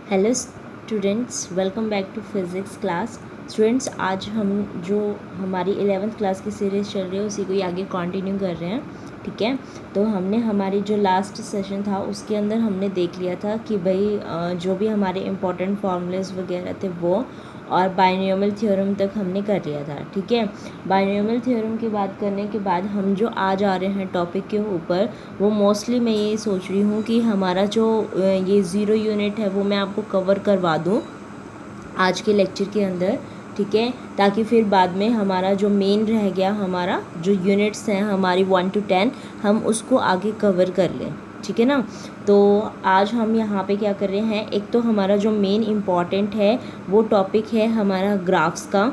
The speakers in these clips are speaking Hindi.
Hello students, welcome back to physics class. Students, आज हम जो हमारी 11th क्लास की सीरीज़ चल रही है उसी को ही आगे कंटिन्यू कर रहे हैं। ठीक है, तो हमने हमारी जो लास्ट सेशन था उसके अंदर हमने देख लिया था कि भाई जो भी हमारे इम्पोर्टेंट फार्मूलेस वगैरह थे वो और बाइनोमियल थ्योरम तक हमने कर लिया था। ठीक है, बाइनोमियल थ्योरम की बात करने के बाद हम जो आज आ रहे हैं टॉपिक के ऊपर, वो मोस्टली मैं ये सोच रही हूँ कि हमारा जो ये ज़ीरो यूनिट है वो मैं आपको कवर करवा दूँ आज के लेक्चर के अंदर। ठीक है, ताकि फिर बाद में हमारा जो मेन रह गया, हमारा जो यूनिट्स हैं हमारी 1 to 10, हम उसको आगे कवर कर लें। ठीक है ना। तो आज हम यहाँ पे क्या कर रहे हैं, एक तो हमारा जो मेन इम्पॉर्टेंट है वो टॉपिक है हमारा ग्राफ्स का।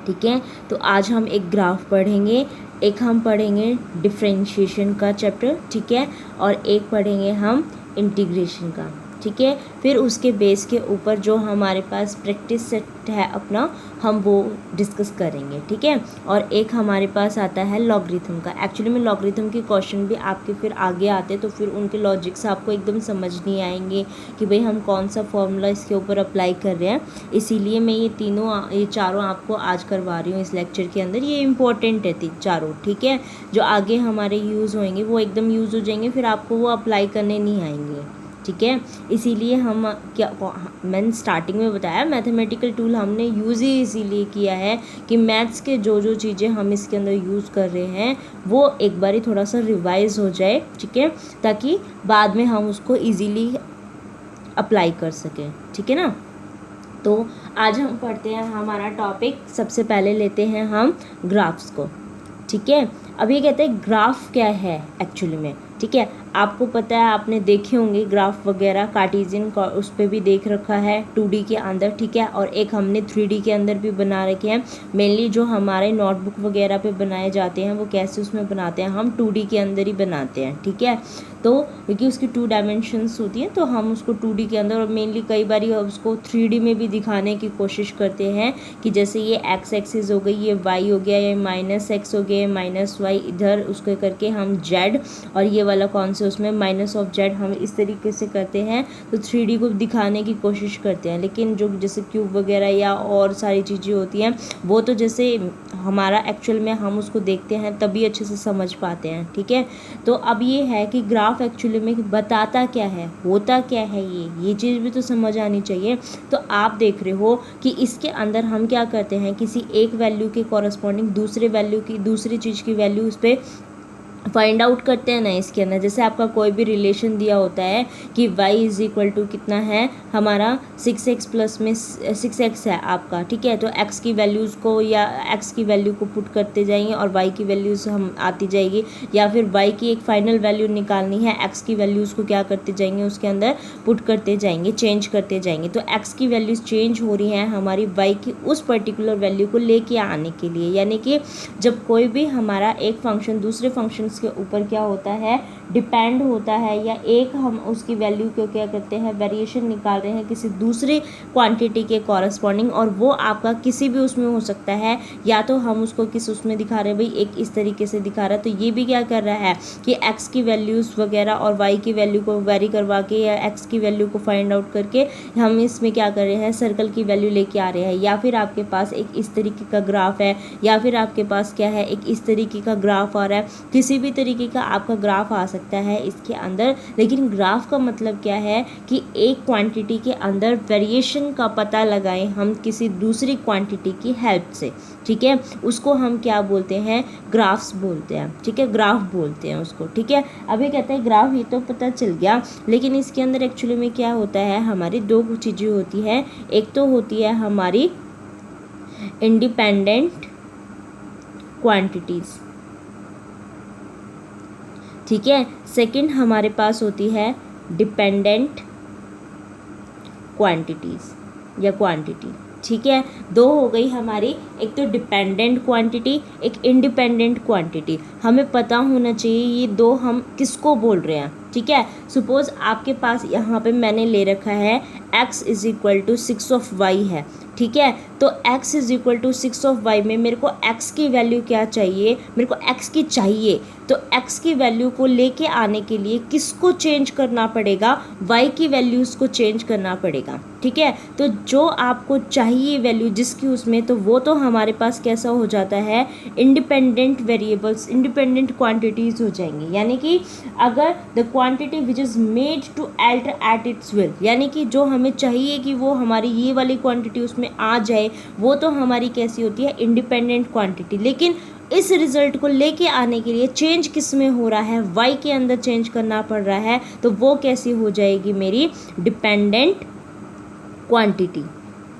ठीक है, तो आज हम एक ग्राफ पढ़ेंगे, एक हम पढ़ेंगे डिफरेंशिएशन का चैप्टर। ठीक है, और एक पढ़ेंगे हम इंटीग्रेशन का। ठीक है, फिर उसके बेस के ऊपर जो हमारे पास प्रैक्टिस सेट है अपना, हम वो डिस्कस करेंगे। ठीक है, और एक हमारे पास आता है लॉगरिथम का। एक्चुअली में लॉगरिथम के क्वेश्चन भी आपके फिर आगे आते तो फिर उनके लॉजिक्स आपको एकदम समझ नहीं आएंगे कि भाई हम कौन सा फॉर्मूला इसके ऊपर अप्लाई कर रहे हैं। इसीलिए मैं ये चारों आपको आज करवा रही हूँ इस लेक्चर के अंदर। ये इंपॉर्टेंट है चारों। ठीक है, जो आगे हमारे यूज़ होंगे वो एकदम यूज़ हो जाएंगे, फिर आपको वो अप्लाई करने नहीं आएंगे। ठीक है, इसीलिए हम मैंने स्टार्टिंग में बताया मैथमेटिकल टूल हमने यूज़ ही इसीलिए किया है कि मैथ्स के जो जो चीज़ें हम इसके अंदर यूज़ कर रहे हैं वो एक बारी थोड़ा सा रिवाइज हो जाए। ठीक है, ताकि बाद में हम उसको इजीली अप्लाई कर सकें। ठीक है ना। तो आज हम पढ़ते हैं हमारा टॉपिक। सबसे पहले लेते हैं हम ग्राफ्स को। ठीक है, अब ये कहते हैं ग्राफ क्या है एक्चुअली में। ठीक है, आपको पता है, आपने देखे होंगे ग्राफ वगैरह, कार्टेशियन का उस पर भी देख रखा है 2D के अंदर। ठीक है, और एक हमने 3D के अंदर भी बना रखे हैं। मेनली जो हमारे नोटबुक वगैरह पे बनाए जाते हैं वो कैसे उसमें बनाते हैं, हम 2D के अंदर ही बनाते हैं। ठीक है, तो क्योंकि उसकी 2 डायमेंशंस होती हैं तो हम उसको 2D के अंदर, और मेनली कई बार उसको 3D में भी दिखाने की कोशिश करते हैं कि जैसे ये एक्स एक्सिस हो गई, ये वाई हो गया, ये -x हो गया, -y, इधर उसको करके हम z, और ये वाला कौन से उसमें -z, हम इस तरीके से करते हैं। तो 3D को दिखाने की कोशिश करते हैं, लेकिन जो जैसे क्यूब वगैरह या और सारी चीज़ें होती हैं वो तो जैसे हमारा एक्चुअल में हम उसको देखते हैं तभी अच्छे से समझ पाते हैं। ठीक है, तो अब ये है कि ग्राफ एक्चुअली में बताता क्या है, होता क्या है, ये चीज़ भी तो समझ आनी चाहिए। तो आप देख रहे हो कि इसके अंदर हम क्या करते हैं, किसी एक वैल्यू के कॉरस्पॉन्डिंग दूसरे वैल्यू की, दूसरी चीज़ की वैल्यू उस पर फाइंड आउट करते हैं ना। इसके अंदर जैसे आपका कोई भी रिलेशन दिया होता है कि y इज़ इक्वल टू कितना है हमारा 6x प्लस में 6x है आपका। ठीक है, तो x की वैल्यूज़ को या x की वैल्यू को पुट करते जाएंगे और y की वैल्यूज़ हम आती जाएगी, या फिर y की एक फाइनल वैल्यू निकालनी है, x की वैल्यूज़ को क्या करते जाएंगे उसके अंदर पुट करते जाएंगे, चेंज करते जाएंगे। तो x की वैल्यूज़ चेंज हो रही हैं हमारी y की उस पर्टिकुलर वैल्यू को लेके आने के लिए। यानी कि जब कोई भी हमारा एक फंक्शन दूसरे फंक्शन के ऊपर क्या होता है, डिपेंड होता है, या एक हम उसकी वैल्यू को क्या करते हैं, वेरिएशन निकाल रहे हैं किसी दूसरी क्वांटिटी के कॉरस्पॉन्डिंग, और वो आपका किसी भी उसमें हो सकता है, या तो हम उसको किस उसमें दिखा रहे हैं, भाई एक इस तरीके से दिखा रहा है, तो ये भी क्या कर रहा है कि x की वैल्यूज़ वगैरह और y की वैल्यू को वेरी करवा के या x की वैल्यू को फाइंड आउट करके हम इसमें क्या कर रहे हैं, सर्कल की वैल्यू लेके आ रहे हैं। या फिर आपके पास एक इस तरीके का ग्राफ है, या फिर आपके पास क्या है, एक इस तरीके का ग्राफ आ रहा है, किसी भी तरीके का आपका ग्राफ आ सकता है इसके अंदर। लेकिन ग्राफ का मतलब क्या है कि एक क्वांटिटी के अंदर वेरिएशन का पता लगाएं हम किसी दूसरी क्वांटिटी की हेल्प से। ठीक है, उसको हम क्या बोलते हैं, ग्राफ्स बोलते हैं। ठीक है, ग्राफ बोलते हैं उसको। ठीक है, अभी कहते हैं ग्राफ, ये तो पता चल गया, लेकिन इसके अंदर एक्चुअली में क्या होता है, हमारी दो चीज़ें होती है। एक तो होती है हमारी इंडिपेंडेंट क्वांटिटीज़। ठीक है, सेकंड हमारे पास होती है डिपेंडेंट क्वांटिटीज़ या क्वांटिटी। ठीक है, दो हो गई हमारी, एक तो डिपेंडेंट क्वांटिटी, एक इंडिपेंडेंट क्वांटिटी। हमें पता होना चाहिए ये दो हम किसको बोल रहे हैं। ठीक है, सपोज आपके पास यहाँ पे मैंने ले रखा है x is equal to 6 of y है, ठीक है। तो x is equal to 6 of y में मेरे को x की वैल्यू क्या चाहिए, मेरे को x की चाहिए, तो x की वैल्यू को लेके आने के लिए किसको चेंज करना पड़ेगा, y की वैल्यूज़ को चेंज करना पड़ेगा, ठीक है। तो जो आपको चाहिए वैल्यू जिसकी उसमें, तो वो तो हमारे पास कैसा हो जाता है, इंडिपेंडेंट वेरिएबल्स, इंडिपेंडेंट क्वांटिटीज़ हो जाएंगी। यानी कि अगर the quantity which is made to alter at its will, यानी कि जो हमें चाहिए कि वो हमारी ये वाली क्वांटिटी उसमें आ जाए, वो तो हमारी कैसी होती है, इंडिपेंडेंट क्वांटिटी। लेकिन इस रिज़ल्ट को लेके आने के लिए चेंज किस में हो रहा है, y के अंदर चेंज करना पड़ रहा है, तो वो कैसी हो जाएगी मेरी डिपेंडेंट क्वांटिटी,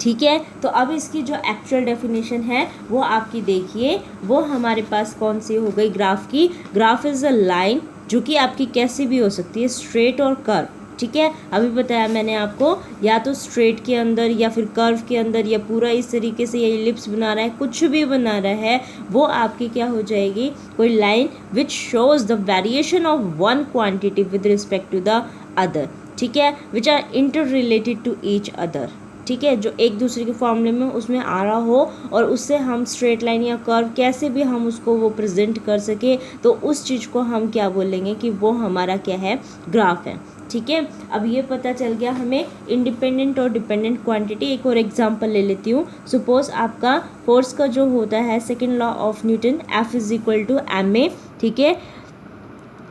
ठीक है। तो अब इसकी जो एक्चुअल डेफिनेशन है वो आपकी देखिए, वो हमारे पास कौन सी हो गई, ग्राफ की। ग्राफ इज़ अ लाइन जो कि आपकी कैसी भी हो सकती है, स्ट्रेट और कर्व, ठीक है। अभी बताया मैंने आपको, या तो स्ट्रेट के अंदर या फिर कर्व के अंदर, या पूरा इस तरीके से ये एलिप्स बना रहा है, कुछ भी बना रहा है, वो आपकी क्या हो जाएगी, कोई line which shows the variation of one quantity with respect to the other, ठीक है, which are inter related to each other, ठीक है, जो एक दूसरे के फॉर्मूले में उसमें आ रहा हो और उससे हम स्ट्रेट लाइन या कर्व कैसे भी हम उसको वो प्रेजेंट कर सके, तो उस चीज़ को हम क्या बोलेंगे कि वो हमारा क्या है, ग्राफ है, ठीक है। अब ये पता चल गया हमें इंडिपेंडेंट और डिपेंडेंट क्वांटिटी। एक और एग्जांपल ले लेती हूँ। सपोज आपका फोर्स का जो होता है second law of Newton, F is equal to ma, ठीक है।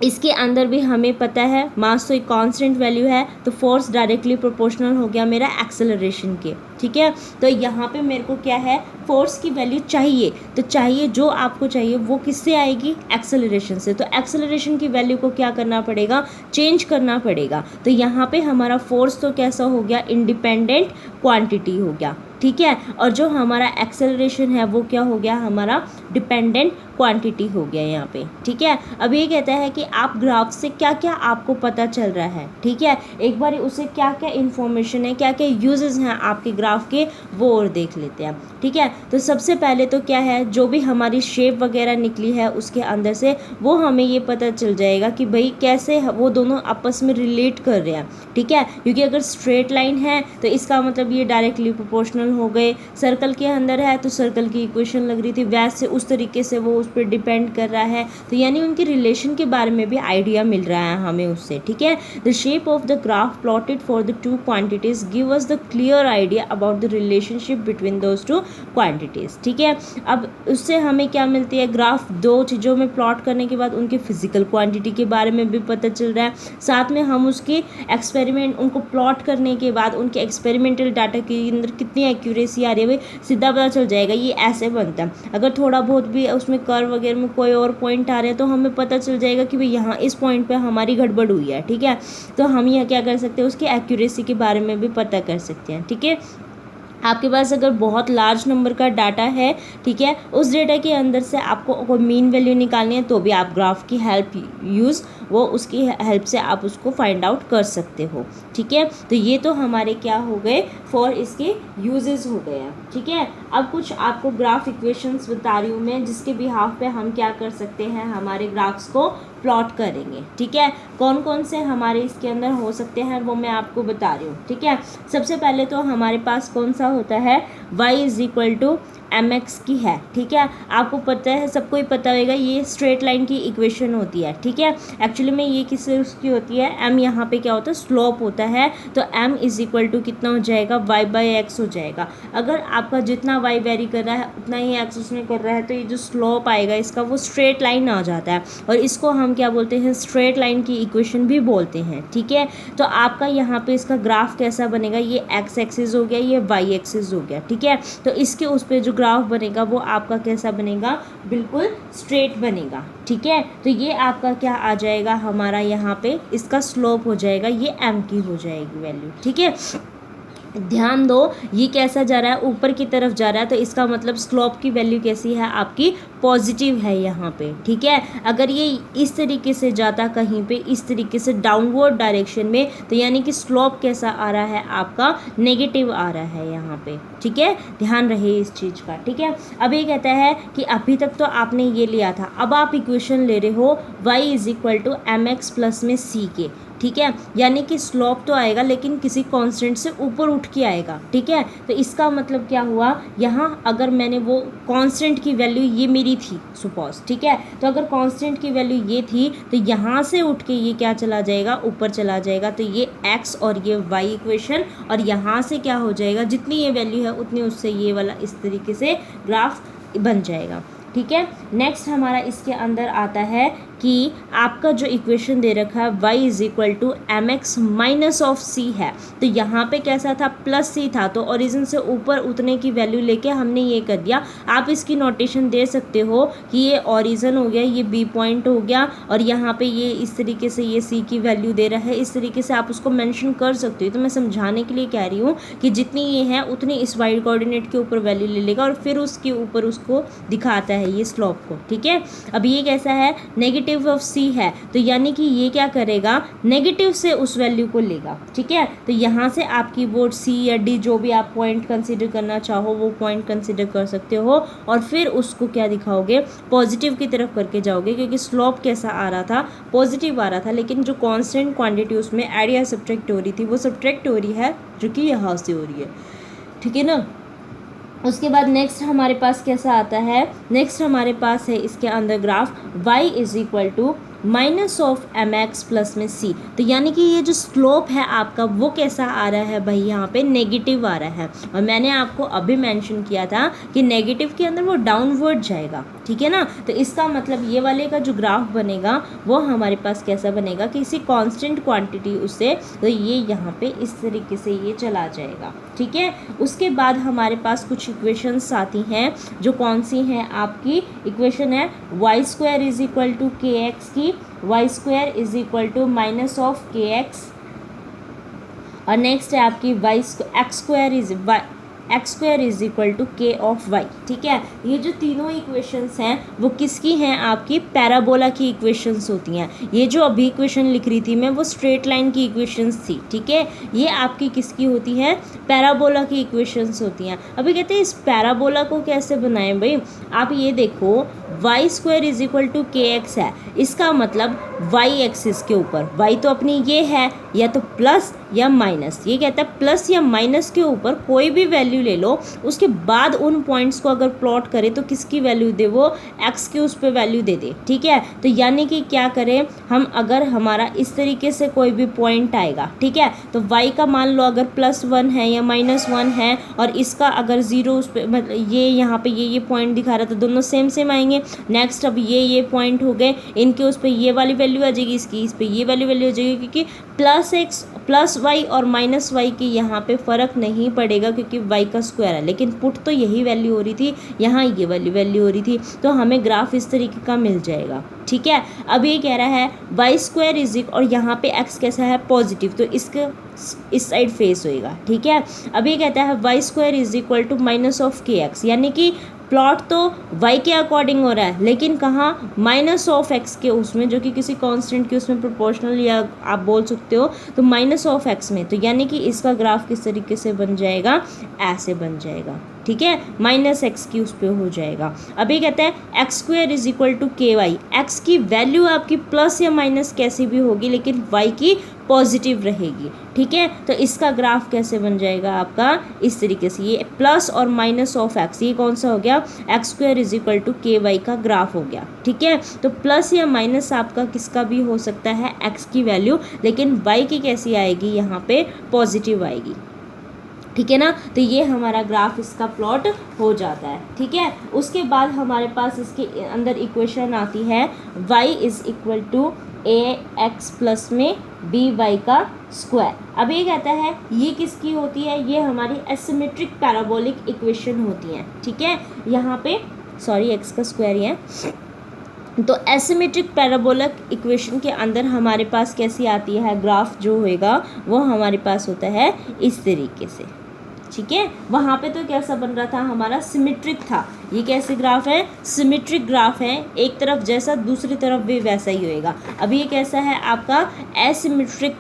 इसके अंदर भी हमें पता है मास तो एक कांस्टेंट वैल्यू है, तो फोर्स डायरेक्टली प्रोपोर्शनल हो गया मेरा एक्सेलरेशन के, ठीक है। तो यहाँ पे मेरे को क्या है, फोर्स की वैल्यू चाहिए, तो चाहिए जो आपको चाहिए वो किससे आएगी, एक्सेलरेशन से। तो एक्सेलरेशन की वैल्यू को क्या करना पड़ेगा, चेंज करना पड़ेगा। तो यहाँ पे हमारा फोर्स तो कैसा हो गया, इंडिपेंडेंट क्वांटिटी हो गया, ठीक है। और जो हमारा एक्सेलरेशन है वो क्या हो गया, हमारा डिपेंडेंट क्वांटिटी हो गया यहाँ पे, ठीक है। अब ये कहता है कि आप ग्राफ से क्या क्या आपको पता चल रहा है, ठीक है, एक बार उसे क्या क्या इन्फॉर्मेशन है, क्या क्या यूजेस हैं आपके ग्राफ के, वो और देख लेते हैं, ठीक है। तो सबसे पहले तो क्या है, जो भी हमारी शेप वगैरह निकली है उसके अंदर से वो हमें ये पता चल जाएगा कि भाई कैसे वो दोनों आपस में रिलेट कर रहे हैं, ठीक है। क्योंकि अगर स्ट्रेट लाइन है तो इसका मतलब ये डायरेक्टली प्रोपोर्शनल हो गए, सर्कल के अंदर है तो सर्कल की इक्वेशन लग रही थी, वैसे उस तरीके से वो उस पर डिपेंड कर रहा है, तो यानी उनके रिलेशन के बारे में भी आइडिया मिल रहा है हमें उससे, ठीक है। The shape of the graph plotted for the two quantities give us the clear idea about the relationship between those two quantities, ठीक है। अब उससे हमें क्या मिलती है, ग्राफ दो चीज़ों में प्लॉट करने के बाद उनके फिजिकल क्वांटिटी के बारे में भी पता चल रहा है, साथ में हम उसके एक्सपेरिमेंट उनको प्लॉट करने के बाद उनके एक्सपेरिमेंटल डाटा के अंदर कितनी एक्यूरेसी आ रही है, भाई सीधा पता चल जाएगा ये ऐसे बनता है। अगर थोड़ा बहुत भी उसमें कर्व वगैरह में कोई और पॉइंट आ रहे हैं तो हमें पता चल जाएगा कि भाई यहाँ इस पॉइंट पे हमारी गड़बड़ हुई है, ठीक है। तो हम यह क्या कर सकते हैं, उसकी एक्यूरेसी के बारे में भी पता कर सकते हैं, ठीक है। आपके पास अगर बहुत लार्ज नंबर का डाटा है, ठीक है, उस डेटा के अंदर से आपको कोई मीन वैल्यू निकालनी है तो भी आप ग्राफ की हेल्प यूज़, वो उसकी हेल्प से आप उसको फाइंड आउट कर सकते हो, ठीक है। तो ये तो हमारे क्या हो गए, फॉर इसके यूजेस हो गए हैं, ठीक है। अब कुछ आपको ग्राफ इक्वेशंस बता रही हूँ मैं, जिसके बिहाफ पे हम क्या कर सकते हैं, हमारे ग्राफ्स को प्लॉट करेंगे, ठीक है। कौन कौन से हमारे इसके अंदर हो सकते हैं वो मैं आपको बता रही हूँ, ठीक है। सबसे पहले तो हमारे पास कौन सा होता है, y is equal to mx की है, ठीक है। आपको पता है, सबको ही पता होगा, ये स्ट्रेट लाइन की इक्वेशन होती है, ठीक है। एक्चुअली में ये किस की होती है, m यहाँ पे क्या होता है, स्लोप होता है, तो m इज इक्वल टू कितना हो जाएगा, y बाई एक्स हो जाएगा। अगर आपका जितना y वेरी कर रहा है उतना ही x उसमें कर रहा है, तो ये जो स्लोप आएगा इसका वो स्ट्रेट लाइन आ जाता है, और इसको हम क्या बोलते हैं, स्ट्रेट लाइन की इक्वेशन भी बोलते हैं, ठीक है। तो आपका यहाँ पे इसका ग्राफ कैसा बनेगा, ये x एक्सिस हो गया, ये y एक्सिस हो गया, ठीक है। तो इसके उस पर जो ग्राफ बनेगा वो आपका कैसा बनेगा, बिल्कुल स्ट्रेट बनेगा, ठीक है। तो ये आपका क्या आ जाएगा, हमारा यहाँ पे इसका स्लोप हो जाएगा, ये m की हो जाएगी वैल्यू, ठीक है। ध्यान दो, ये कैसा जा रहा है, ऊपर की तरफ जा रहा है, तो इसका मतलब स्लोप की वैल्यू कैसी है आपकी, पॉजिटिव है यहाँ पे, ठीक है। अगर ये इस तरीके से जाता कहीं पे इस तरीके से डाउनवर्ड डायरेक्शन में, तो यानी कि स्लोप कैसा आ रहा है आपका, नेगेटिव आ रहा है यहाँ पे, ठीक है। ध्यान रहे इस चीज़ का, ठीक है। अब ये कहता है कि अभी तक तो आपने ये लिया था, अब आप इक्वेशन ले रहे हो y is equal to mx plus में c के, ठीक है, यानी कि स्लोप तो आएगा लेकिन किसी कांस्टेंट से ऊपर उठ के आएगा, ठीक है। तो इसका मतलब क्या हुआ, यहाँ अगर मैंने वो कांस्टेंट की वैल्यू ये मेरी थी सपोज, ठीक है, तो अगर कांस्टेंट की वैल्यू ये थी तो यहाँ से उठ के ये क्या चला जाएगा, ऊपर चला जाएगा। तो ये x और ये y इक्वेशन, और यहाँ से क्या हो जाएगा, जितनी ये वैल्यू है उतनी उससे ये वाला इस तरीके से ग्राफ बन जाएगा, ठीक है। नेक्स्ट हमारा इसके अंदर आता है कि आपका जो इक्वेशन दे रखा है y is equal to M X minus of C है। तो यहाँ पे कैसा था, प्लस सी था, तो ओरिजिन से ऊपर उतने की वैल्यू लेके हमने ये कर दिया। आप इसकी नोटेशन दे सकते हो कि ये ओरिजिन हो गया, ये बी पॉइंट हो गया, और यहाँ पे ये इस तरीके से ये सी की वैल्यू दे रहा है, इस तरीके से आप उसको मेंशन कर सकते हो। तो मैं समझाने के लिए कह रही हूँ कि जितनी ये है उतनी इस वाई कोऑर्डिनेट के ऊपर वैल्यू ले लेगा और फिर उसके ऊपर उसको दिखाता है ये स्लोप को, ठीक है। अब ये कैसा है, नेगेटिव ऑफ सी है, तो यानी कि ये क्या करेगा, नेगेटिव से उस वैल्यू को लेगा, ठीक है। तो यहाँ से आपकी बोर्ड सी या डी जो भी आप पॉइंट कंसीडर करना चाहो वो पॉइंट कंसीडर कर सकते हो, और फिर उसको क्या दिखाओगे, पॉजिटिव की तरफ करके जाओगे, क्योंकि स्लोप कैसा आ रहा था, पॉजिटिव आ रहा था, लेकिन जो कांस्टेंट क्वांटिटी उसमें ऐड या सब्ट्रैक्ट हो रही थी वो सब्ट्रैक्ट हो रही है, जो कि यहाँ से हो रही है, ठीक है ना। उसके बाद नेक्स्ट हमारे पास कैसा आता है, नेक्स्ट हमारे पास है इसके अंदर graph y is equal to minus of M X plus में सी। तो यानी कि ये जो स्लोप है आपका वो कैसा आ रहा है भाई, यहाँ पे नेगेटिव आ रहा है, और मैंने आपको अभी मेंशन किया था कि नेगेटिव के अंदर वो डाउनवर्ड जाएगा, ठीक है ना। तो इसका मतलब ये वाले का जो ग्राफ बनेगा वो हमारे पास कैसा बनेगा, किसी कांस्टेंट क्वांटिटी उससे, तो ये यहाँ पे इस तरीके से ये चला जाएगा, ठीक है। उसके बाद हमारे पास कुछ इक्वेशंस आती हैं, जो कौन सी हैं, आपकी इक्वेशन है Y square is equal to K X की, Y square is equal to minus of K X, और नेक्स्ट है आपकी X square is equal to K of Y, ठीक है। ये जो तीनों इक्वेशंस हैं वो किसकी हैं, आपकी पैराबोला की इक्वेशंस होती हैं। ये जो अभी इक्वेशन लिख रही थी मैं वो स्ट्रेट लाइन की इक्वेशंस थी, ठीक है। ये आपकी किसकी होती है, पैराबोला की इक्वेशंस होती हैं। अभी कहते हैं इस पैराबोला को कैसे बनाएं भाई, आप ये देखो Y square is equal to K X है, इसका मतलब वाई एक्सिस के ऊपर, वाई तो अपनी ये है, या तो प्लस या माइनस, ये कहता है प्लस या माइनस के ऊपर कोई भी वैल्यू ले लो, उसके बाद उन पॉइंट्स को अगर प्लॉट करे तो किसकी वैल्यू दे, वो एक्स की उस पर वैल्यू दे दे, ठीक है। तो यानी कि क्या करें हम, अगर हमारा इस तरीके से कोई भी पॉइंट आएगा, ठीक है, तो वाई का मान लो अगर +1 है या -1 है, और इसका अगर 0 उस पर, मतलब ये यहाँ पे ये पॉइंट दिखा रहा था, तो दोनों सेम सेम आएंगे। नेक्स्ट अब ये पॉइंट हो गए, इनके उस पर ये वाली वैल्यू आ जाएगी, इसकी इस पर ये वाली वैल्यू आ जाएगी, क्योंकि +x +y और -y की यहाँ पे फ़र्क नहीं पड़ेगा, क्योंकि y का स्क्वायर है, लेकिन पुट तो यही वैल्यू हो रही थी, यहाँ ये वाली वैल्यू हो रही थी, तो हमें ग्राफ इस तरीके का मिल जाएगा, ठीक है। अब ये कह रहा है वाई स्क्वायर इज इक्वल, और यहाँ पे x कैसा है, पॉजिटिव, तो इसका इस साइड फेस होएगा, ठीक है। अब ये कहता है Y square is equal to minus of K X, यानी कि प्लॉट तो y के अकॉर्डिंग हो रहा है, लेकिन कहाँ, माइनस ऑफ x के उसमें, जो कि किसी कांस्टेंट के उसमें प्रोपोर्शनल या आप बोल सकते हो, तो माइनस ऑफ x में, तो यानी कि इसका ग्राफ किस तरीके से बन जाएगा, ऐसे बन जाएगा, ठीक है, -x की उस पर हो जाएगा। अभी कहते हैं X square is equal to K Y, X की वैल्यू आपकी प्लस या माइनस कैसी भी होगी, लेकिन y की पॉजिटिव रहेगी, ठीक है। तो इसका ग्राफ कैसे बन जाएगा आपका, इस तरीके से, ये प्लस और माइनस ऑफ एक्स, ये कौन सा हो गया, X square is equal to K Y का ग्राफ हो गया, ठीक है। तो प्लस या माइनस आपका किसका भी हो सकता है, एक्स की वैल्यू, लेकिन वाई की कैसी आएगी, यहाँ पे पॉजिटिव आएगी, ठीक है ना। तो ये हमारा ग्राफ इसका प्लॉट हो जाता है, ठीक है। उसके बाद हमारे पास इसके अंदर इक्वेशन आती है y is equal to ax plus में by का स्क्वायर। अब ये कहता है ये किसकी होती है, ये हमारी एसिमेट्रिक पैराबोलिक इक्वेशन होती हैं, ठीक है। यहाँ पे सॉरी x का स्क्वायर ही है, तो एसिमेट्रिक पैराबोलिक इक्वेशन के अंदर हमारे पास कैसी आती है, ग्राफ जो होएगा वो हमारे पास होता है इस तरीके से, ठीक है। वहाँ पे तो कैसा बन रहा था, हमारा सिमेट्रिक था, ये कैसे ग्राफ है, सिमेट्रिक ग्राफ है, एक तरफ जैसा दूसरी तरफ भी वैसा ही होएगा। अब ये कैसा है आपका एसिमेट्रिक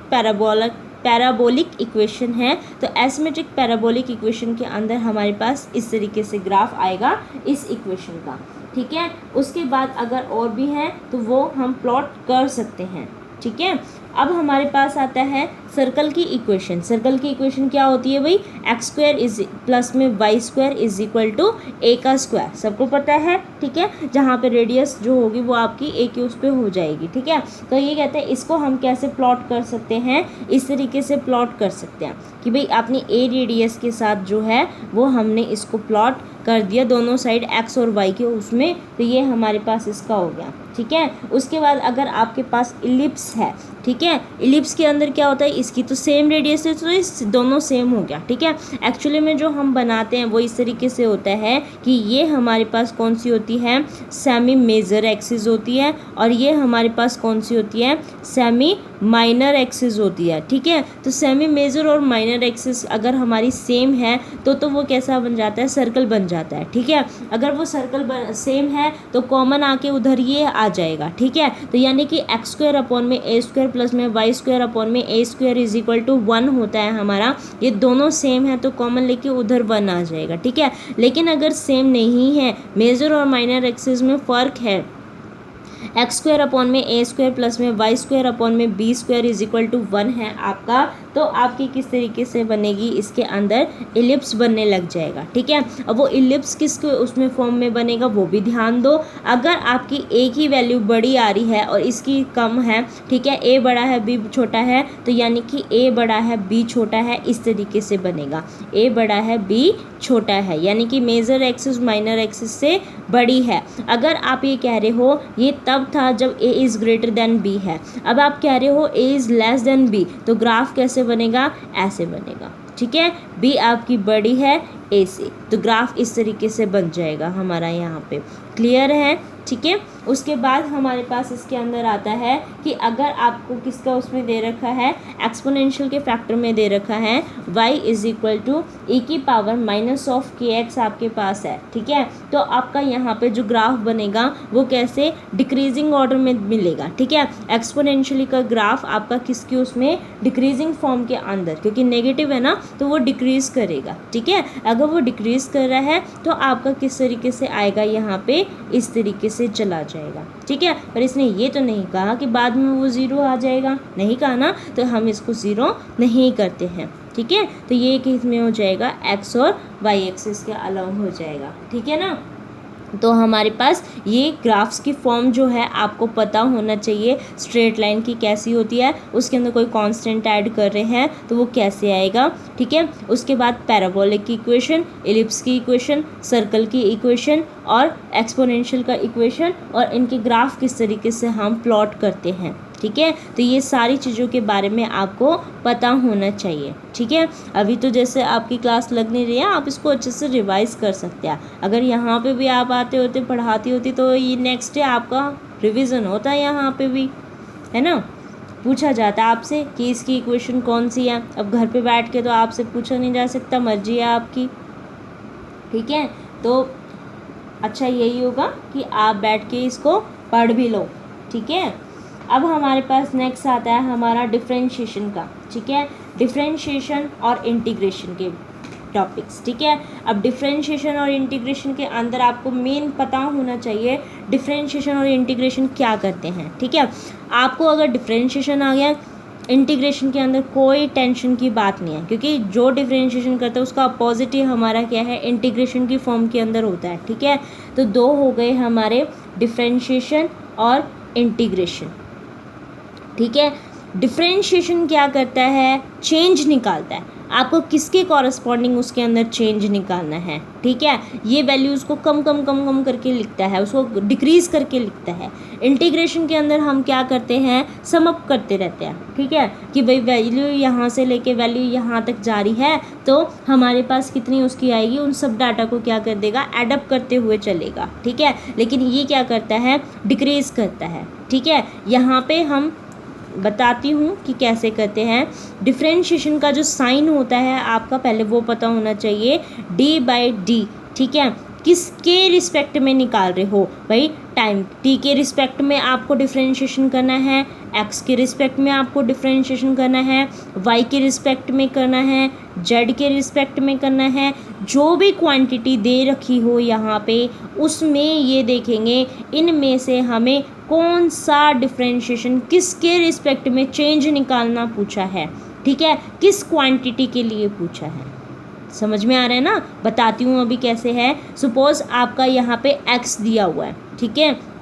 पैराबोलिक इक्वेशन है, तो एसिमेट्रिक पैराबोलिक इक्वेशन के अंदर हमारे पास इस तरीके से ग्राफ आएगा इस इक्वेशन का, ठीक है। उसके बाद अगर और भी हैं तो वो हम प्लॉट कर सकते हैं, ठीक है। अब हमारे पास आता है सर्कल की इक्वेशन। सर्कल की इक्वेशन क्या होती है भाई, एक्स स्क्वायर इज प्लस में Y square is equal to a का स्क्वायर, सबको पता है, ठीक है। जहाँ पे रेडियस जो होगी वो आपकी ए के उस पे हो जाएगी, ठीक है। तो ये कहते हैं इसको हम कैसे प्लॉट कर सकते हैं, इस तरीके से प्लॉट कर सकते हैं कि भाई अपनी ए रेडियस के साथ जो है वो हमने इसको प्लॉट कर दिया दोनों साइड एक्स और वाई के उसमें, तो ये हमारे पास इसका हो गया, ठीक है। उसके बाद अगर आपके पास इलिप्स है, ठीक है, इलिप्स के अंदर क्या होता है, इसकी तो सेम रेडियस है तो इस दोनों सेम हो गया, ठीक है। एक्चुअली में जो हम बनाते हैं वो इस तरीके से होता है कि ये हमारे पास कौन सी होती है, सेमी मेजर एक्सिस होती है, और ये हमारे पास कौन सी होती है, सेमी माइनर एक्सिस होती है, ठीक है। तो सेमी मेजर और माइनर एक्सिस अगर हमारी सेम है तो वो कैसा बन जाता है, सर्कल बन जाता है, ठीक है। अगर वो सर्कल सेम है तो कॉमन आके उधर ये आ जाएगा, ठीक है। तो यानी कि एक्स स्क्वायर अपॉन में ए स्क्वायर प्लस में वाई स्क्वायर अपॉन में A square is equal to 1 होता है हमारा। ये दोनों सेम है तो कॉमन लेके उधर 1 आ जाएगा, ठीक है। लेकिन अगर सेम नहीं है, मेजर और माइनर एक्सिस में फ़र्क है, एक्स स्क्वायर अपॉन में ए स्क्वायर प्लस में वाई स्क्वायर अपॉन में B square is equal to 1 है आपका, तो आपकी किस तरीके से बनेगी, इसके अंदर इलिप्स बनने लग जाएगा, ठीक है। अब वो इलिप्स किस उसमें फॉर्म में बनेगा वो भी ध्यान दो। अगर आपकी ए की वैल्यू बड़ी आ रही है और इसकी कम है, ठीक है, ए बड़ा है बी छोटा है, तो यानी कि ए बड़ा है बी छोटा है, इस तरीके से बनेगा, ए बड़ा है बी छोटा है, यानी कि मेजर एक्सिस माइनर एक्सिस से बड़ी है। अगर आप ये कह रहे हो, ये तब था जब a is greater than b है, अब आप कह रहे हो a is less than b, तो ग्राफ कैसे बनेगा, ऐसे बनेगा, ठीक है। b आपकी बड़ी है a से, तो ग्राफ इस तरीके से बन जाएगा हमारा, यहाँ पे क्लियर है, ठीक है। उसके बाद हमारे पास इसके अंदर आता है कि अगर आपको किसका उसमें दे रखा है, एक्सपोनेंशियल के फैक्टर में दे रखा है y is equal to e की पावर माइनस ऑफ kx आपके पास है, ठीक है। तो आपका यहाँ पे जो ग्राफ बनेगा वो कैसे, डिक्रीजिंग ऑर्डर में मिलेगा, ठीक है। एक्सपोनेंशियली का ग्राफ आपका किसके उसमें, डिक्रीजिंग फॉर्म के अंदर, क्योंकि नेगेटिव है ना तो वो डिक्रीज करेगा, ठीक है। अगर वो डिक्रीज कर रहा है तो आपका किस तरीके से आएगा, यहाँ पे इस तरीके से चला जाएगा, ठीक है। पर इसने ये तो नहीं कहा कि बाद में वो ज़ीरो आ जाएगा, नहीं कहा ना, तो हम इसको ज़ीरो नहीं करते हैं, ठीक है। तो ये किस में हो जाएगा, एक्स और वाई एक्सिस के अलाउंग हो जाएगा, ठीक है ना। तो हमारे पास ये ग्राफ्स की फॉर्म जो है आपको पता होना चाहिए, स्ट्रेट लाइन की कैसी होती है, उसके अंदर कोई कांस्टेंट ऐड कर रहे हैं तो वो कैसे आएगा, ठीक है। उसके बाद पैराबोलिक की इक्वेशन, एलिप्स की इक्वेशन, सर्कल की इक्वेशन और एक्सपोनेंशियल का इक्वेशन, और इनके ग्राफ किस तरीके से हम प्लॉट करते हैं, ठीक है। तो ये सारी चीज़ों के बारे में आपको पता होना चाहिए, ठीक है। अभी तो जैसे आपकी क्लास लग नहीं रही है, आप इसको अच्छे से रिवाइज कर सकते हैं। अगर यहाँ पे भी आप आते होते पढ़ाती होती तो ये नेक्स्ट डे आपका रिवीजन होता है, यहाँ पे भी है ना, पूछा जाता है आपसे कि इसकी इक्वेशन कौन सी है। अब घर पे बैठ के तो आपसे पूछा नहीं जा सकता, मर्जी है आपकी, ठीक है। तो अच्छा यही होगा कि आप बैठ के इसको पढ़ भी लो, ठीक है। अब हमारे पास नेक्स्ट आता है हमारा डिफरेंशिएशन का, ठीक है, डिफरेंशिएशन और इंटीग्रेशन के टॉपिक्स, ठीक है। अब डिफरेंशिएशन और इंटीग्रेशन के अंदर आपको मेन पता होना चाहिए डिफरेंशिएशन और इंटीग्रेशन क्या करते हैं, ठीक है। आपको अगर डिफरेंशिएशन आ गया, इंटीग्रेशन के अंदर कोई टेंशन की बात नहीं है, क्योंकि जो डिफरेंशिएशन करता है उसका अपोजिट ही हमारा क्या है, इंटीग्रेशन की फॉर्म के अंदर होता है, ठीक है। तो दो हो गए हमारे, डिफरेंशिएशन और इंटीग्रेशन, ठीक है। डिफरेंशिएशन क्या करता है, चेंज निकालता है, आपको किसके कॉरस्पॉन्डिंग उसके अंदर चेंज निकालना है, ठीक है। ये वैल्यूज़ को कम कम कम कम करके लिखता है, उसको डिक्रीज़ करके लिखता है। इंटीग्रेशन के अंदर हम क्या करते हैं, सम अप करते रहते हैं, ठीक है, कि भाई वैल्यू यहाँ से लेके वैल्यू यहाँ तक जा रही है तो हमारे पास कितनी उसकी आएगी, उन सब डाटा को क्या कर देगा, एडअप करते हुए चलेगा, ठीक है। लेकिन ये क्या करता है, डिक्रीज़ करता है, ठीक है। यहाँ पे हम बताती हूँ कि कैसे करते हैं। डिफरेंशिएशन का जो साइन होता है आपका पहले वो पता होना चाहिए, d/d, ठीक है। किसके रिस्पेक्ट में निकाल रहे हो भाई, टाइम t के रिस्पेक्ट में आपको डिफरेंशिएशन करना है, x के रिस्पेक्ट में आपको डिफरेंशिएशन करना है, y के रिस्पेक्ट में करना है, z के रिस्पेक्ट में करना है। जो भी क्वांटिटी दे रखी हो यहाँ पे उसमें ये देखेंगे इनमें से हमें कौन सा डिफरेंशिएशन किसके रिस्पेक्ट में चेंज निकालना पूछा है, ठीक है, किस क्वांटिटी के लिए पूछा है। समझ में आ रहा है ना। बताती हूँ अभी कैसे है। सपोज आपका यहाँ पे x दिया हुआ है, ठीक है,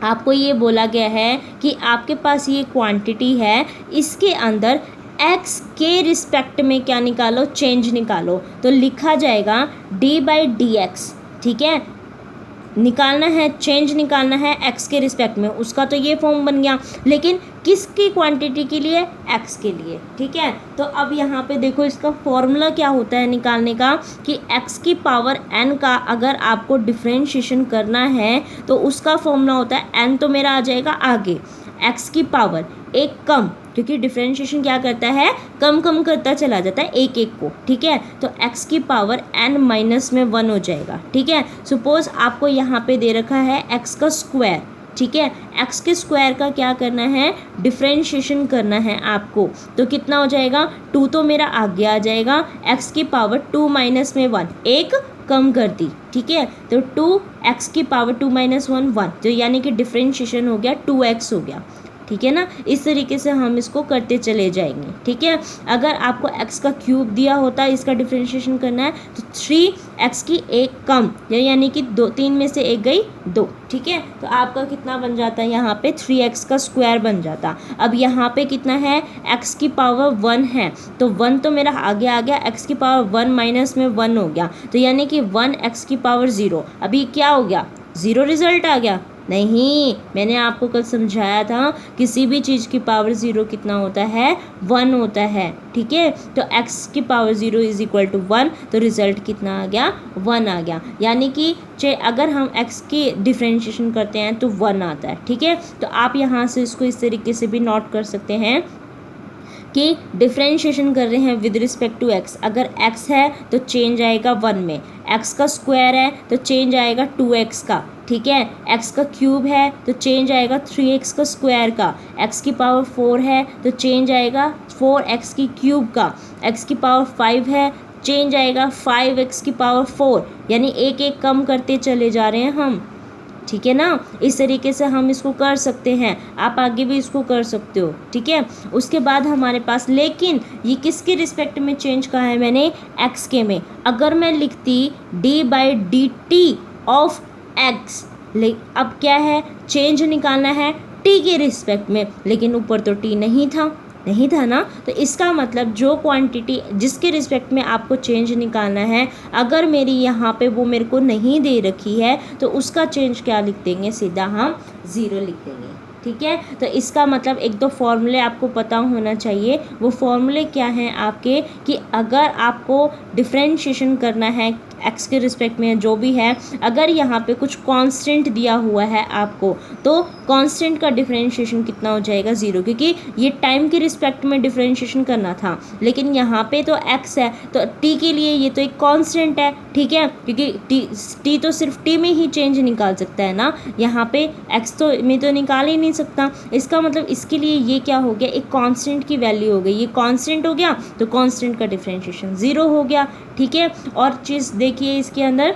आपको ये बोला गया है कि आपके पास ये क्वांटिटी है, इसके अंदर x के रिस्पेक्ट में क्या निकालो, चेंज निकालो। तो लिखा जाएगा d/dx, ठीक है, निकालना है, चेंज निकालना है x के रिस्पेक्ट में, उसका तो ये फॉर्म बन गया, लेकिन किसकी क्वांटिटी के लिए, x के लिए, ठीक है। तो अब यहाँ पे देखो इसका फॉर्मूला क्या होता है निकालने का, कि x की पावर n का अगर आपको डिफरेंशिएशन करना है तो उसका फॉर्मूला होता है, n तो मेरा आ जाएगा आगे, x की पावर एक कम, क्योंकि डिफरेंशिएशन क्या करता है, कम कम करता चला जाता है एक एक को, ठीक है। तो x की पावर n-1 हो जाएगा, ठीक है। सपोज आपको यहाँ पे दे रखा है x का स्क्वायर, ठीक है, x के स्क्वायर का क्या करना है, डिफरेंशिएशन करना है आपको। तो कितना हो जाएगा, 2 तो मेरा आगे आ जाएगा, x की पावर 2-1 एक कम कर दी, ठीक है। तो 2x की पावर 2-1 1, तो यानी कि डिफरेंशिएशन हो गया 2x हो गया, ठीक है ना। इस तरीके से हम इसको करते चले जाएंगे, ठीक है। अगर आपको x का क्यूब दिया होता है, इसका डिफरेंशिएशन करना है, तो 3x की एक कम, यानी कि 3 में से एक गई 2, ठीक है। तो आपका कितना बन जाता है, यहाँ पे 3x का स्क्वायर बन जाता। अब यहाँ पे कितना है, x की पावर 1 है, तो 1 तो मेरा आगे आ गया, x की पावर 1-1 हो गया, तो यानी कि 1x की पावर 0। अभी क्या हो गया, 0 रिजल्ट आ गया। नहीं, मैंने आपको कल समझाया था किसी भी चीज़ की पावर 0 कितना होता है, 1 होता है, ठीक है। तो x की पावर 0 = 1, तो रिज़ल्ट कितना आ गया, 1 आ गया। यानी कि अगर हम x की डिफरेंशिएशन करते हैं तो 1 आता है, ठीक है। तो आप यहाँ से इसको इस तरीके से भी नोट कर सकते हैं कि डिफरेंशिएशन कर रहे हैं विद रिस्पेक्ट टू x। अगर x है तो चेंज आएगा 1 में, x का स्क्वायर है तो चेंज आएगा 2x का, ठीक है। x का क्यूब है तो चेंज आएगा 3x का स्क्वायर का, x की पावर 4 है तो चेंज आएगा 4x की क्यूब का, x की पावर 5 है चेंज आएगा 5x की पावर 4, यानी एक एक कम करते चले जा रहे हैं हम, ठीक है ना। इस तरीके से हम इसको कर सकते हैं, आप आगे भी इसको कर सकते हो, ठीक है। उसके बाद हमारे पास, लेकिन ये किसके रिस्पेक्ट में चेंज कहा है मैंने, x के में। अगर मैं लिखती d/dt ऑफ x, अब क्या है, चेंज निकालना है t के रिस्पेक्ट में, लेकिन ऊपर तो t नहीं था ना। तो इसका मतलब जो क्वांटिटी जिसके रिस्पेक्ट में आपको चेंज निकालना है, अगर मेरी यहाँ पे वो मेरे को नहीं दे रखी है, तो उसका चेंज क्या लिख देंगे, सीधा हम 0 लिख देंगे, ठीक है। तो इसका मतलब एक दो फॉर्मूले आपको पता होना चाहिए। वो फॉर्मूले क्या हैं आपके, कि अगर आपको डिफरेंशिएशन करना है x के रिस्पेक्ट में जो भी है, अगर यहाँ पे कुछ कांस्टेंट दिया हुआ है आपको, तो कांस्टेंट का डिफरेंशिएशन कितना हो जाएगा, 0, क्योंकि ये टाइम के रिस्पेक्ट में डिफरेंशिएशन करना था। लेकिन यहाँ पे तो x है, तो t के लिए ये तो एक कांस्टेंट है, ठीक है, क्योंकि t तो सिर्फ t में ही चेंज निकाल सकता है ना, यहाँ पे x तो में तो निकाल ही नहीं सकता। इसका मतलब इसके लिए ये क्या हो गया, एक कांस्टेंट की वैल्यू हो गई, ये कांस्टेंट हो गया, तो कांस्टेंट का डिफरेंशिएशन 0 हो गया, ठीक है। और चीज़ देखिए इसके अंदर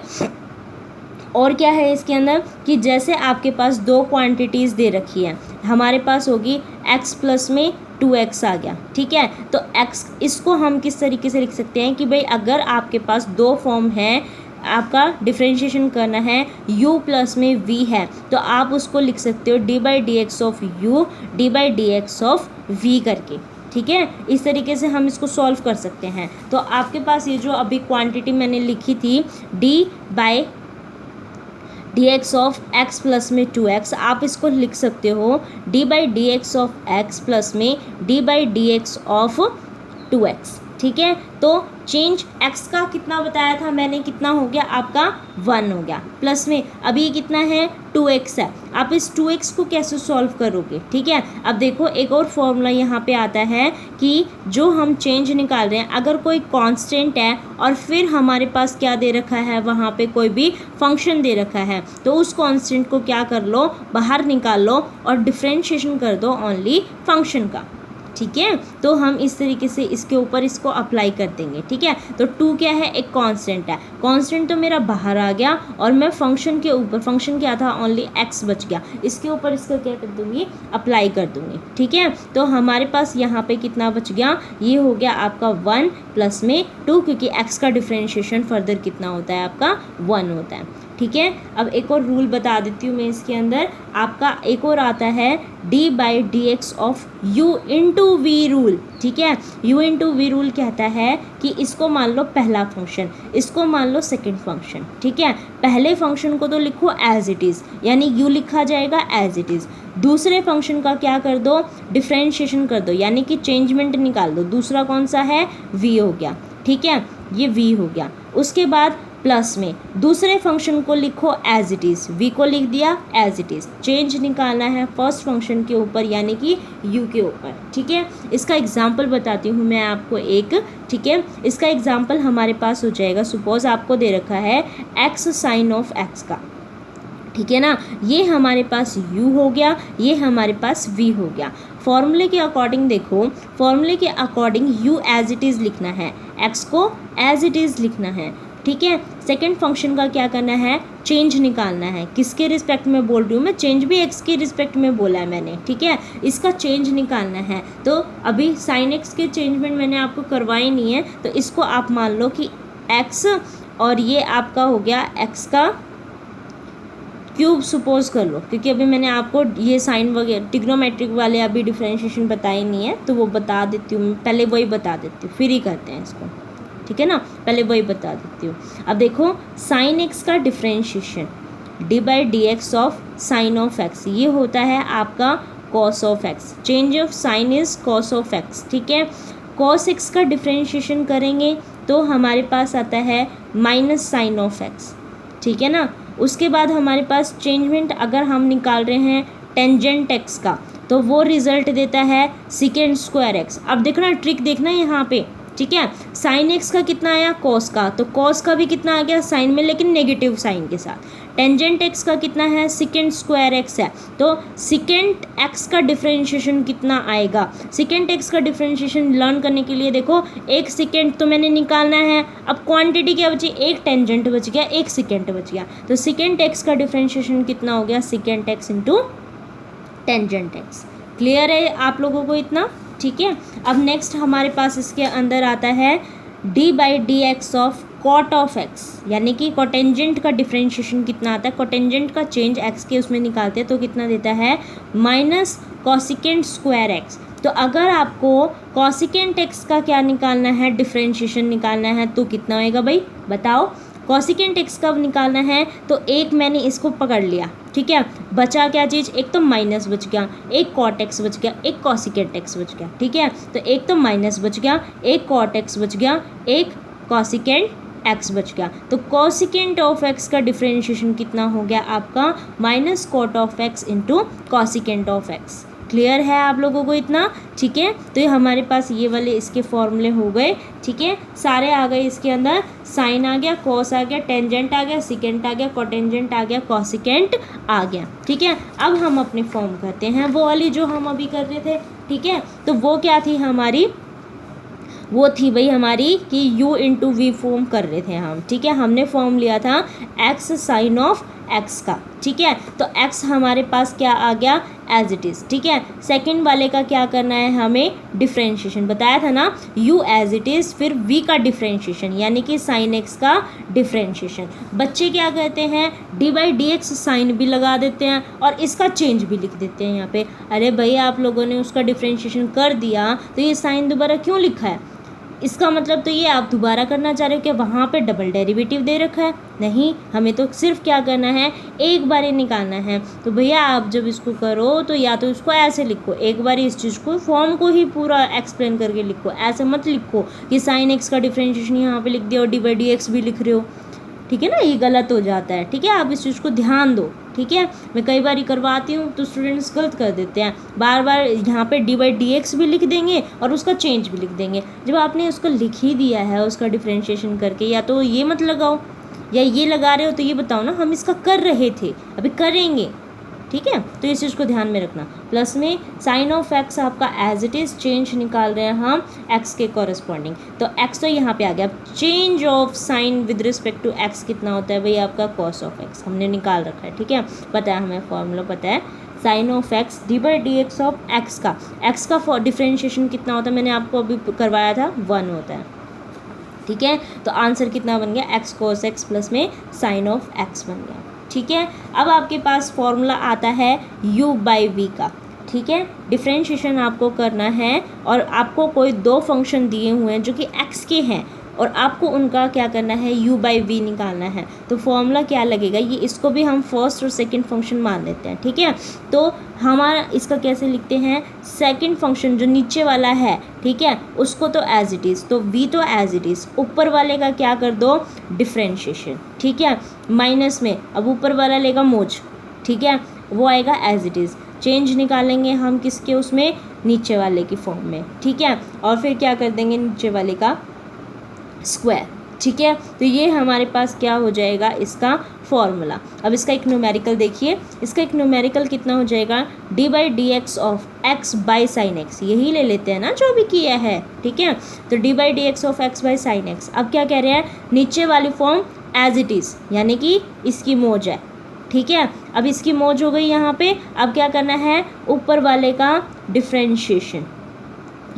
और क्या है, इसके अंदर कि जैसे आपके पास दो क्वांटिटीज़ दे रखी है, हमारे पास होगी x प्लस में 2x आ गया, ठीक है। तो x, इसको हम किस तरीके से लिख सकते हैं कि भाई अगर आपके पास दो फॉर्म है, आपका डिफरेंशिएशन करना है u प्लस में v है, तो आप उसको लिख सकते हो d/dx of u d/dx of v करके, ठीक है। इस तरीके से हम इसको सॉल्व कर सकते हैं। तो आपके पास ये जो अभी क्वांटिटी मैंने लिखी थी d/dx ऑफ x प्लस में 2x, आप इसको लिख सकते हो d/dx ऑफ x प्लस में d/dx ऑफ 2x, ठीक है। तो चेंज x का कितना बताया था मैंने, कितना हो गया आपका 1 हो गया, प्लस में अभी ये कितना है 2x है। आप इस 2x को कैसे सॉल्व करोगे, ठीक है। अब देखो एक और फॉर्मूला यहाँ पे आता है कि जो हम चेंज निकाल रहे हैं, अगर कोई कांस्टेंट है और फिर हमारे पास क्या दे रखा है, वहाँ पे कोई भी फंक्शन दे रखा है, तो उस कांस्टेंट को क्या कर लो, बाहर निकाल लो और डिफरेंशिएशन कर दो ओनली फंक्शन का, ठीक है। तो हम इस तरीके से इसके ऊपर इसको अप्लाई कर देंगे, ठीक है। तो 2 क्या है, एक कांस्टेंट है, कांस्टेंट तो मेरा बाहर आ गया और मैं फंक्शन के ऊपर, फंक्शन क्या था, ओनली x बच गया, इसके ऊपर इसका क्या कर दूंगी, अप्लाई कर दूंगी, ठीक है। तो हमारे पास यहाँ पे कितना बच गया, ये हो गया आपका 1 प्लस में 2, क्योंकि x का डिफ्रेंशिएशन फर्दर कितना होता है आपका 1 होता है, ठीक है। अब एक और रूल बता देती हूँ मैं इसके अंदर, आपका एक और आता है d/dx of u into V rule, ठीक है। u इंटू वी रूल कहता है कि इसको मान लो पहला फंक्शन, इसको मान लो सेकंड फंक्शन, ठीक है। पहले फंक्शन को तो लिखो एज इट इज़, यानी u लिखा जाएगा एज इट इज़, दूसरे फंक्शन का क्या कर दो, डिफ्रेंशिएशन कर दो, यानी कि चेंजमेंट निकाल दो, दूसरा कौन सा है, v हो गया, ठीक है, ये v हो गया। उसके बाद प्लस में दूसरे फंक्शन को लिखो एज इट इज़, v को लिख दिया एज इट इज़, चेंज निकालना है फर्स्ट फंक्शन के ऊपर यानी कि u के ऊपर, ठीक है। इसका एग्जांपल बताती हूँ मैं आपको एक, ठीक है। इसका एग्जांपल हमारे पास हो जाएगा, सपोज आपको दे रखा है x साइन ऑफ x का, ठीक है ना, ये हमारे पास u हो गया, ये हमारे पास v हो गया। फॉर्मूले के अकॉर्डिंग देखो, फॉर्मूले के according u as it is लिखना है, x को एज इट इज़ लिखना है, ठीक है। सेकंड फंक्शन का क्या करना है, चेंज निकालना है, किसके रिस्पेक्ट में बोल रही हूँ मैं, चेंज भी x के रिस्पेक्ट में बोला है मैंने, ठीक है, इसका चेंज निकालना है। तो अभी साइन x के चेंजमेंट मैंने आपको करवाई नहीं है, तो इसको आप मान लो कि x और ये आपका हो गया x का क्यूब सपोज कर लो, क्योंकि अभी मैंने आपको ये साइन वगैरह ट्रिग्नोमेट्रिक वाले अभी डिफ्रेंशिएशन बताई नहीं है, तो वो बता देती हूँ, पहले वही बता देती हूँ, फिर ही करते हैं इसको, ठीक है ना, पहले वही बता देती हूँ। अब देखो साइन एक्स का differentiation d/dx of sine of x, ये होता है आपका cos of x, change of sign is cos of x, ठीक है। कॉस x का डिफ्रेंशिएशन करेंगे तो हमारे पास आता है माइनस साइन ऑफ x, ठीक है ना। उसके बाद हमारे पास चेंजमेंट अगर हम निकाल रहे हैं टेंजेंट x का, तो वो रिजल्ट देता है सेकेंड स्क्वायर x। अब देखना ट्रिक देखना यहाँ पे, ठीक है, साइन एक्स का कितना आया, कॉस का, तो कॉस का भी कितना आ गया साइन में, लेकिन नेगेटिव साइन के साथ। टेंजेंट एक्स का कितना है, सेकेंड स्क्वायर एक्स है, तो सेकेंड एक्स का डिफ्रेंशिएशन कितना आएगा। सेकेंड एक्स का डिफ्रेंशिएशन लर्न करने के लिए देखो, एक सेकेंड तो मैंने निकालना है, अब क्वांटिटी क्या बची, एक टेंजेंट बच गया, एक सेकेंड बच गया, तो सेकेंड एक्स का डिफ्रेंशिएशन कितना हो गया, second x into tangent x. Clear है आप लोगों को इतना, ठीक है। अब नेक्स्ट हमारे पास इसके अंदर आता है d/dx of cot of x, यानी कि कोटेंजेंट का डिफ्रेंशिएशन कितना आता है, कोटेंजेंट का चेंज x के उसमें निकालते हैं तो कितना देता है, माइनस कॉसिकेंट स्क्वायर x। तो अगर आपको कॉसिकेंट x का क्या निकालना है, डिफ्रेंशिएशन निकालना है, तो कितना होएगा भाई बताओ। कॉसिकेंट x का निकालना है तो एक मैंने इसको पकड़ लिया, ठीक है, बचा क्या चीज़, एक तो माइनस बच गया, एक कॉट एक्स बच गया, एक कॉसिकेंट एक्स बच गया, ठीक है। तो एक तो माइनस बच गया, एक कॉट एक्स बच गया, एक कॉसिकेंट एक्स बच गया, तो कॉसिकेंट ऑफ एक्स का डिफ्रेंशिएशन कितना हो गया आपका, minus cot of X into cosecant of X. Clear है आप लोगों को इतना, ठीक है। तो ये हमारे पास ये वाले इसके फॉर्मूले हो गए, ठीक है, सारे आ गए इसके अंदर, साइन आ गया, कॉस आ गया, टेंजेंट आ गया, सिकेंट आ गया, कोटेंजेंट आ गया, कॉसिकेंट आ गया, ठीक है। अब हम अपने फॉर्म करते हैं वो वाली जो हम अभी कर रहे थे, ठीक है। तो वो क्या थी हमारी, वो थी भाई हमारी कि u इंटू वी फॉर्म कर रहे थे हम, ठीक है। हमने फॉर्म लिया था x साइन ऑफ x का, ठीक है। तो x हमारे पास क्या आ गया, एज इट इज़, ठीक है। सेकंड वाले का क्या करना है, हमें डिफ्रेंशिएशन बताया था ना, u एज इट इज़, फिर v का डिफ्रेंशिएशन यानी कि साइन x का डिफ्रेंशिएशन। बच्चे क्या कहते हैं, d/dx साइन भी लगा देते हैं और इसका चेंज भी लिख देते हैं यहाँ पे। अरे भाई आप लोगों ने उसका डिफ्रेंशिएशन कर दिया तो ये साइन दोबारा क्यों लिखा है, इसका मतलब तो ये आप दोबारा करना चाह रहे हो कि वहाँ पे डबल डेरिवेटिव दे रखा है, नहीं, हमें तो सिर्फ क्या करना है, एक बार ही निकालना है। तो भैया आप जब इसको करो तो या तो इसको ऐसे लिखो, एक बार इस चीज़ को फॉर्म को ही पूरा एक्सप्लेन करके लिखो, ऐसे मत लिखो कि साइन एक्स का डिफ्रेंशिएशन यहाँ पे लिख दिया और d/dx भी लिख रहे हो, ठीक है ना, ये गलत हो जाता है, ठीक है। आप इस चीज़ को ध्यान दो, ठीक है। मैं कई बार करवाती हूँ तो स्टूडेंट्स गलत कर देते हैं, बार बार यहाँ पे d/dx भी लिख देंगे और उसका चेंज भी लिख देंगे। जब आपने उसको लिख ही दिया है उसका डिफ्रेंशिएशन करके, या तो ये मत लगाओ या ये लगा रहे हो, तो ये बताओ ना, हम इसका कर रहे थे, अभी करेंगे, ठीक है, तो इस चीज़ को ध्यान में रखना। प्लस में साइन ऑफ एक्स आपका एज इट इज़ चेंज निकाल रहे हैं हम एक्स के कॉरस्पॉन्डिंग, तो एक्स तो यहाँ पे आ गया। अब change of sine with respect to X कितना होता है भाई, आपका कॉस ऑफ एक्स हमने निकाल रखा है, ठीक है, पता है हमें फॉर्मूला पता है। Sine of X D by D X of X का डिफ्रेंशिएशन कितना होता है, मैंने आपको अभी करवाया था 1 होता है, ठीक है। तो आंसर कितना बन गया, एक्स कोस एक्स प्लस में साइन ऑफ एक्स बन गया, ठीक है। अब आपके पास फॉर्मूला आता है u बाई वी का, ठीक है। डिफ्रेंशिएशन आपको करना है और आपको कोई 2 फंक्शन दिए हुए हैं जो कि x के हैं और आपको उनका क्या करना है, u बाई वी निकालना है। तो फॉर्मूला क्या लगेगा, ये इसको भी हम फर्स्ट और सेकंड फंक्शन मान लेते हैं, ठीक है। तो हमारा इसका कैसे लिखते हैं, सेकंड फंक्शन जो नीचे वाला है, ठीक है, उसको तो एज इट इज़, तो v तो एज इट इज़, ऊपर वाले का क्या कर दो, डिफ्रेंशिएशन, ठीक है, माइनस में अब ऊपर वाला लेगा मोज, ठीक है, वो आएगा एज इट इज़, चेंज निकालेंगे हम किसके, उसमें नीचे वाले की फॉर्म में, ठीक है, और फिर क्या कर देंगे नीचे वाले का स्क्वायर, ठीक है। तो ये हमारे पास क्या हो जाएगा, इसका फॉर्मूला। अब इसका एक न्यूमेरिकल देखिए, इसका एक न्यूमेरिकल कितना हो जाएगा, D by D X of x by sine x, यही ले लेते हैं ना जो भी किया है, ठीक है। तो D by D X of x by sine x, अब क्या कह रहे हैं, नीचे वाली फॉर्म एज इट इज़, यानी कि इसकी मोज है, ठीक है। अब इसकी मोज हो गई यहाँ पे, अब क्या करना है, ऊपर वाले का डिफ्रेंशिएशन,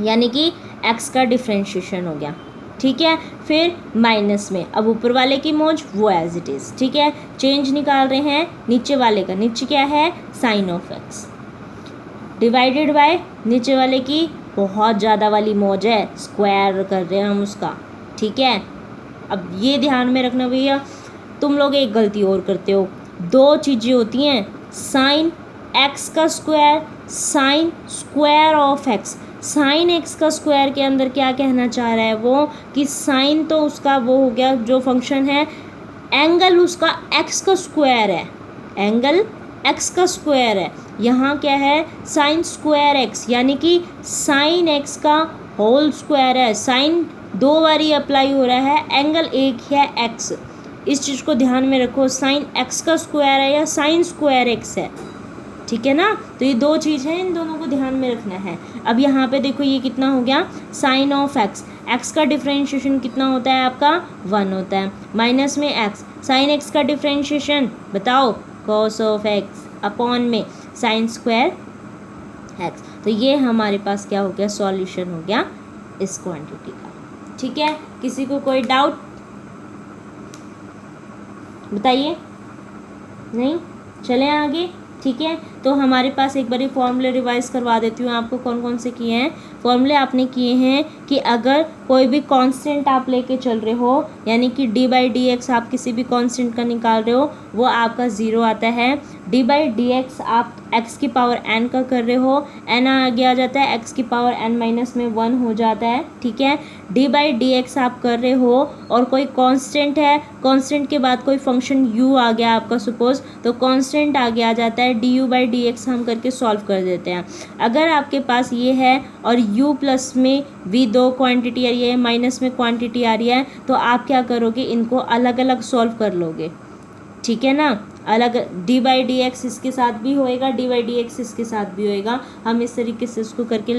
यानी कि एक्स का डिफ्रेंशिएशन हो गया, ठीक है। फिर माइनस में अब ऊपर वाले की मोज वो एज इट इज़, ठीक है, चेंज निकाल रहे हैं नीचे वाले का, नीचे क्या है, sine of X, divided by नीचे वाले की बहुत ज़्यादा वाली मोज है, स्क्वायर कर रहे हैं हम उसका, ठीक है। अब ये ध्यान में रखना भैया, तुम लोग एक गलती और करते हो, 2 चीज़ें होती हैं, साइन एक्स का square, sine square of x. Sine x का स्क्वायर के अंदर क्या कहना चाह रहा है वो, कि साइन तो उसका वो हो गया जो फंक्शन है, एंगल उसका एक्स का स्क्वायर है, एंगल एक्स का स्क्वायर है, यहाँ क्या है, साइन स्क्वायर एक्स, यानी कि साइन एक्स का होल स्क्वायर है, साइन 2 बारी अप्लाई हो रहा है, एंगल एक है एक्स, इस चीज़ को ध्यान में रखो, साइन एक्स का स्क्वायर है या साइन स्क्वायर एक्स है, ठीक है ना। तो ये 2 चीज़ हैं, इन दोनों को ध्यान में रखना है। अब यहाँ पे देखो ये कितना हो गया, साइन ऑफ एक्स, एक्स का डिफ्रेंशिएशन कितना होता है आपका, 1 होता है, माइनस में एक्स, साइन एक्स का डिफ्रेंशिएशन बताओ, कॉस ऑफ एक्स अपॉन में साइन स्क्वायर एक्स। तो ये हमारे पास क्या हो गया, सॉल्यूशन हो गया इस क्वांटिटी का, ठीक है। किसी को कोई डाउट बताइए, नहीं, चलें आगे, ठीक है। तो हमारे पास एक बारी फॉर्मूले रिवाइज करवा देती हूँ आपको, कौन कौन से किए हैं फॉर्मूले आपने किए हैं, कि अगर कोई भी कांस्टेंट आप लेके चल रहे हो, यानी कि डी बाई डी एक्स आप किसी भी कांस्टेंट का निकाल रहे हो, वो आपका 0 आता है। डी बाई डी एक्स आप एक्स की पावर एन का कर रहे हो, एन आगे आ जाता है, एक्स की पावर एन माइनस में 1 हो जाता है, ठीक है। डी बाई डी एक्स आप कर रहे हो और कोई कांस्टेंट है, कांस्टेंट के बाद कोई फंक्शन u आ गया आपका सपोज, तो कांस्टेंट आगे आ जाता है, D you by D x हम करके सॉल्व कर देते हैं। अगर आपके पास ये है और u प्लस में v 2 क्वांटिटी आ रही है, माइनस में क्वांटिटी आ रही है, तो आप क्या करोगे, इनको अलग अलग सॉल्व कर लोगे, ठीक है ना। अलग डी बाई डी एक्स इसके साथ भी होएगा, डी बाई डी एक्स इसके साथ भी होएगा, हम इस तरीके से इसको करके